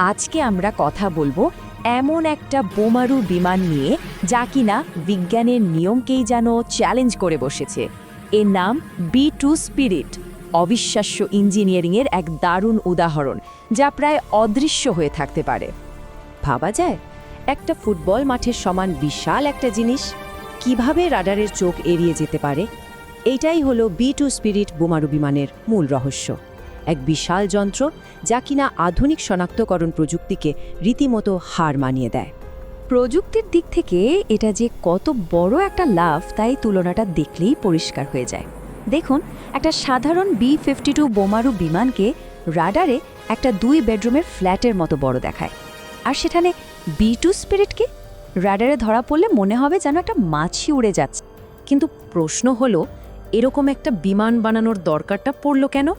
আজকে আমরা কথা বলবো এমন একটা বোমারু বিমান নিয়ে যা কিনা বিজ্ঞানের নিয়মকেই যেন চ্যালেঞ্জ করে বসেছে। এর নাম B2 স্পিরিট, অবিশ্বাস্য ইঞ্জিনিয়ারিংয়ের এক দারুণ উদাহরণ, যা প্রায় অদৃশ্য হয়ে থাকতে পারে। ভাবা যায়, একটা ফুটবল মাঠের সমান বিশাল একটা জিনিস কিভাবে রাডারের চোখ এড়িয়ে যেতে পারে। এইটাই হলো B2 স্পিরিট বোমারু বিমানের মূল রহস্য। এক বিশাল যন্ত্র যা কিনা আধুনিক শনাক্তকরণ প্রযুক্তিকে রীতিমতো হার মানিয়ে দেয়। প্রযুক্তির দিক থেকে এটা যে কত বড় একটা লাভ, তাই তুলনাটা দেখলেই পরিষ্কার হয়ে যায়। দেখুন, একটা সাধারণ B-52 বোমারু বিমানকে রাডারে একটা 2 বেডরুমের ফ্ল্যাটের মতো বড় দেখায়, আর সেখানে B2 স্পিরিটকে রাডারে ধরা পড়লে মনে হবে যেন একটা মাছি উড়ে যাচ্ছে। কিন্তু প্রশ্ন হলো, এরকম একটা বিমান বানানোর দরকারটা পড়ল কেন?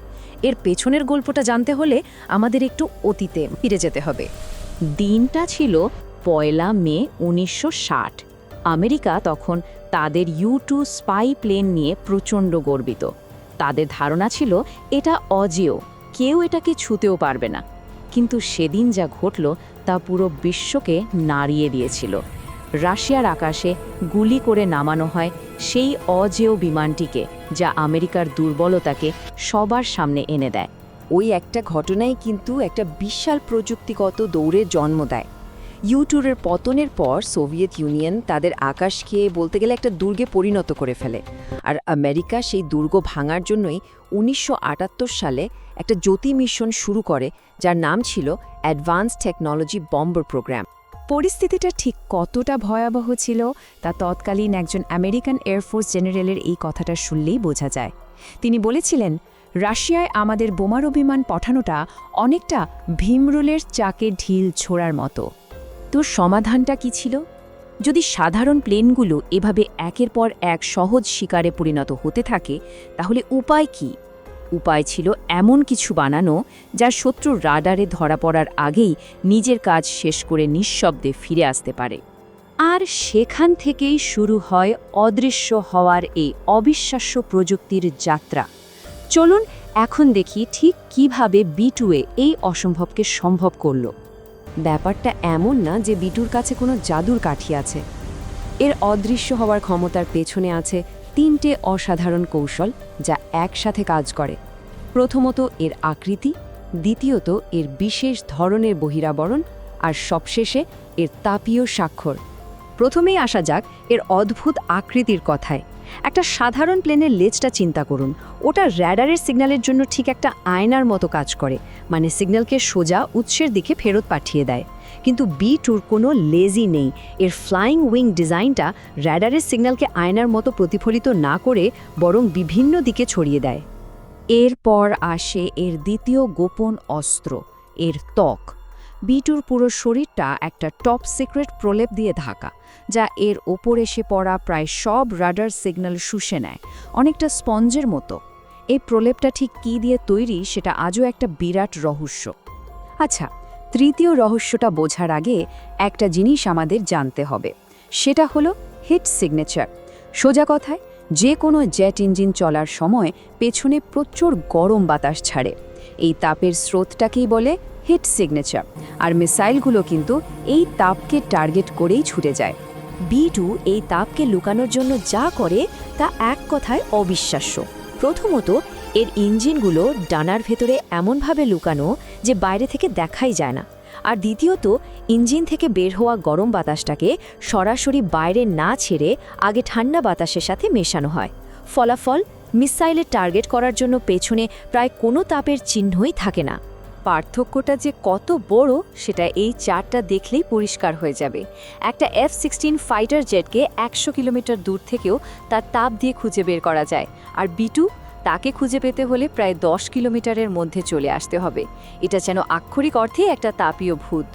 এর পেছনের গল্পটা জানতে হলে আমাদের একটু অতীতে ফিরে যেতে হবে। দিনটা ছিল 1 মে 1960। আমেরিকা তখন তাদের U-2 স্পাই প্লেন নিয়ে প্রচণ্ড গর্বিত। তাদের ধারণা ছিল এটা অজেয়, কেউ এটাকে ছুঁতেও পারবে না। কিন্তু সেদিন যা ঘটল তা পুরো বিশ্বকে নাড়িয়ে দিয়েছিল। রাশিয়ার আকাশে গুলি করে নামানো হয় সেই অজেয় বিমানটিকে, যা আমেরিকার দুর্বলতাকে সবার সামনে এনে দেয়। ওই একটা ঘটনাই কিন্তু একটা বিশাল প্রযুক্তিগত দৌড়ের জন্ম দেয়। U-2-এর পতনের পর সোভিয়েত ইউনিয়ন তাদের আকাশকে বলতে গেলে একটা দুর্গে পরিণত করে ফেলে, আর আমেরিকা সেই দুর্গ ভাঙার জন্যই 1978 সালে একটা জ্যোতি মিশন শুরু করে, যার নাম ছিল অ্যাডভান্স টেকনোলজি বম্বার প্রোগ্রাম। পরিস্থিতিটা ঠিক কতটা ভয়াবহ ছিল তা তৎকালীন একজন আমেরিকান এয়ারফোর্স জেনারেলের এই কথাটা শুনলেই বোঝা যায়। তিনি বলেছিলেন, রাশিয়ায় আমাদের বোমারু বিমান পাঠানোটা অনেকটা ভীমরুলের চাকে ঢিল ছোড়ার মতো। তো সমাধানটা কি ছিল? যদি সাধারণ প্লেনগুলো এভাবে একের পর এক সহজ শিকারে পরিণত হতে থাকে, তাহলে উপায় কি? উপায় ছিল এমন কিছু বানানো যা শত্রুর রাডারে ধরা পড়ার আগেই নিজের কাজ শেষ করে নিঃশব্দে ফিরে আসতে পারে। আর সেখান থেকেই শুরু হয় অদৃশ্য হওয়ার এই অবিশ্বাস্য প্রযুক্তির যাত্রা। চলুন এখন দেখি ঠিক কিভাবে B-2 এই অসম্ভবকে সম্ভব করল। ব্যাপারটা এমন না যে B-2-র কাছে কোনো জাদুর কাঠি আছে। এর অদৃশ্য হওয়ার ক্ষমতার পেছনে আছে 3টে অসাধারণ কৌশল যা একসাথে কাজ করে। প্রথমত এর আকৃতি, দ্বিতীয়ত এর বিশেষ ধরনের বহিরাবরণ, আর সবশেষে এর তাপীয় স্বাক্ষর। প্রথমেই আসা যাক এর অদ্ভুত আকৃতির কথায়। একটা সাধারণ প্লেনের লেজটা চিন্তা করুন। ওটা র্যাডারের সিগন্যালের জন্য ঠিক একটা আয়নার মতো কাজ করে, মানে সিগন্যালকে সোজা উৎসের দিকে ফেরত পাঠিয়ে দেয়। কিন্তু B-2-র কোনো লেজই নেই। এর ফ্লাইং উইং ডিজাইনটা র্যাডারের সিগন্যালকে আয়নার মতো প্রতিফলিত না করে বরং বিভিন্ন দিকে ছড়িয়ে দেয়। এরপর আসে এর দ্বিতীয় গোপন অস্ত্র, এর ত্বক। B-2-র পুরো শরীরটা একটা টপ সিক্রেট প্রলেপ দিয়ে ঢাকা, যা এর ওপর এসে পড়া প্রায় সব রাডার সিগন্যাল শুষে নেয়, অনেকটা স্পঞ্জের মতো। এই প্রলেপটা ঠিক কী দিয়ে তৈরি সেটা আজও একটা বিরাট রহস্য। আচ্ছা, তৃতীয় রহস্যটা বোঝার আগে একটা জিনিস আমাদের জানতে হবে, সেটা হলো হিট সিগনেচার। সোজা কথায়, যে কোনো জেট ইঞ্জিন চলার সময় পেছনে প্রচুর গরম বাতাস ছাড়ে। এই তাপের স্রোতটাকেই বলে হিট সিগনেচার, আর মিসাইলগুলো কিন্তু এই তাপকে টার্গেট করেই ছুটে যায়। B-2 এই তাপকে লুকানোর জন্য যা করে তা এক কথায় অবিশ্বাস্য। প্রথমত, এর ইঞ্জিনগুলো ডানার ভেতরে এমনভাবে লুকানো যে বাইরে থেকে দেখাই যায় না। আর দ্বিতীয়ত, ইঞ্জিন থেকে বের হওয়া গরম বাতাসটাকে সরাসরি বাইরে না ছেড়ে আগে ঠান্ডা বাতাসের সাথে মেশানো হয়। ফলাফল, মিসাইলের টার্গেট করার জন্য পেছনে প্রায় কোনো তাপের চিহ্নই থাকে না। পার্থক্যটা যে কত বড় সেটা এই চার্টটা দেখলেই পরিষ্কার হয়ে যাবে। একটা F-16 ফাইটার জেটকে 100 কিলোমিটার দূর থেকেও তার তাপ দিয়ে খুঁজে বের করা যায়, আর B-2 তাকে খুঁজে পেতে হলে প্রায় 10 কিলোমিটারের মধ্যে চলে আসতে হবে। এটা যেন আক্ষরিক অর্থে একটা তাপীয় ভূত।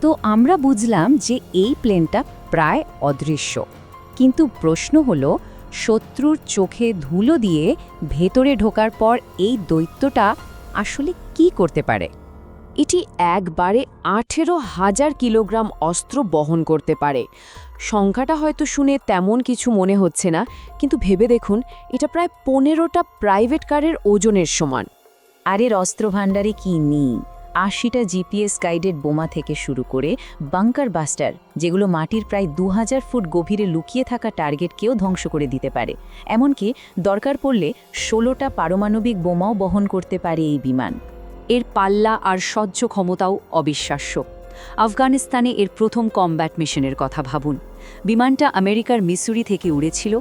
তো আমরা বুঝলাম যে এই প্লেনটা প্রায় অদৃশ্য, কিন্তু প্রশ্ন হলো, শত্রুর চোখে ধুলো দিয়ে ভেতরে ঢোকার পর এই দৈত্যটা আসলে কি করতে পারে? এটি একবারে 18,000 কিলোগ্রাম অস্ত্র বহন করতে পারে। সংখ্যাটা হয়তো শুনে তেমন কিছু মনে হচ্ছে না, কিন্তু ভেবে দেখুন, এটা প্রায় 15টা প্রাইভেট কারের ওজনের সমান। আর এর অস্ত্রভাণ্ডারে কি নেই? 80টা জিপিএস গাইডেড বোমা থেকে শুরু করে বাংকার বাস্টার, যেগুলো মাটির প্রায় 2000 ফুট গভীরে লুকিয়ে থাকা টার্গেটকেও ধ্বংস করে দিতে পারে। এমনকি দরকার পড়লে 16টা পারমাণবিক বোমাও বহন করতে পারে এই বিমান। এর পাল্লা আর সহ্য ক্ষমতাও অবিশ্বাস্য। আফগানিস্তানে এর প্রথম কমব্যাট মিশনের কথা ভাবুন। বিমানটা আমেরিকার মিসুরি থেকে উড়েছিল,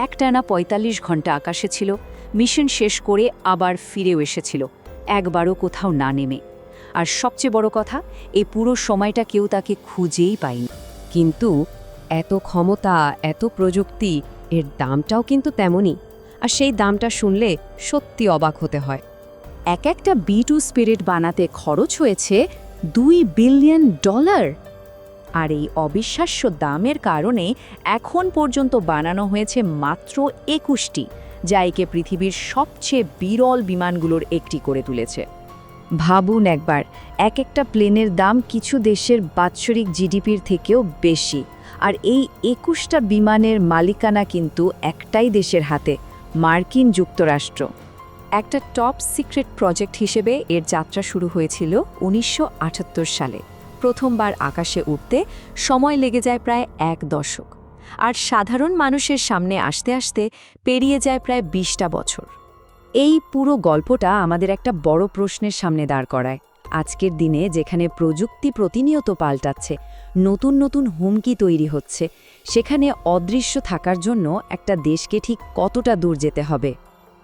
একটানা ৪৫ ঘন্টা আকাশে ছিল, মিশন শেষ করে আবার ফিরেও এসেছিল, একবারও কোথাও না নেমে। আর সবচেয়ে বড় কথা, এই পুরো সময়টা কেউ তাকে খুঁজেই পায়নি। কিন্তু এত ক্ষমতা, এত প্রযুক্তি, এর দামটাও কিন্তু তেমনই। আর সেই দামটা শুনলে সত্যি অবাক হতে হয়। একটা B2 স্পিরিট বানাতে খরচ হয়েছে $2 বিলিয়ন। আর এই অবিশ্বাস্য দামের কারণে এখন পর্যন্ত বানানো হয়েছে মাত্র 21টি, যা একে পৃথিবীর সবচেয়ে বিরল বিমানগুলোর একটি করে তুলেছে। ভাবুন একবার, একটা প্লেনের দাম কিছু দেশের বাৎসরিক জিডিপির থেকেও বেশি, আর এই 21টা বিমানের মালিকানা কিন্তু একটাই দেশের হাতে, মার্কিন যুক্তরাষ্ট্র। একটা টপ সিক্রেট প্রজেক্ট হিসেবে এর যাত্রা শুরু হয়েছিল 1978 সালে। প্রথমবার আকাশে উঠতে সময় লেগে যায় প্রায় 1 দশক, আর সাধারণ মানুষের সামনে আসতে আসতে পেরিয়ে যায় প্রায় 20টা বছর। এই পুরো গল্পটা আমাদের একটা বড় প্রশ্নের সামনে দাঁড় করায়। আজকের দিনে যেখানে প্রযুক্তি প্রতিনিয়ত পাল্টাচ্ছে, নতুন নতুন হুমকি তৈরি হচ্ছে, সেখানে অদৃশ্য থাকার জন্য একটা দেশকে ঠিক কতটা দূর যেতে হবে?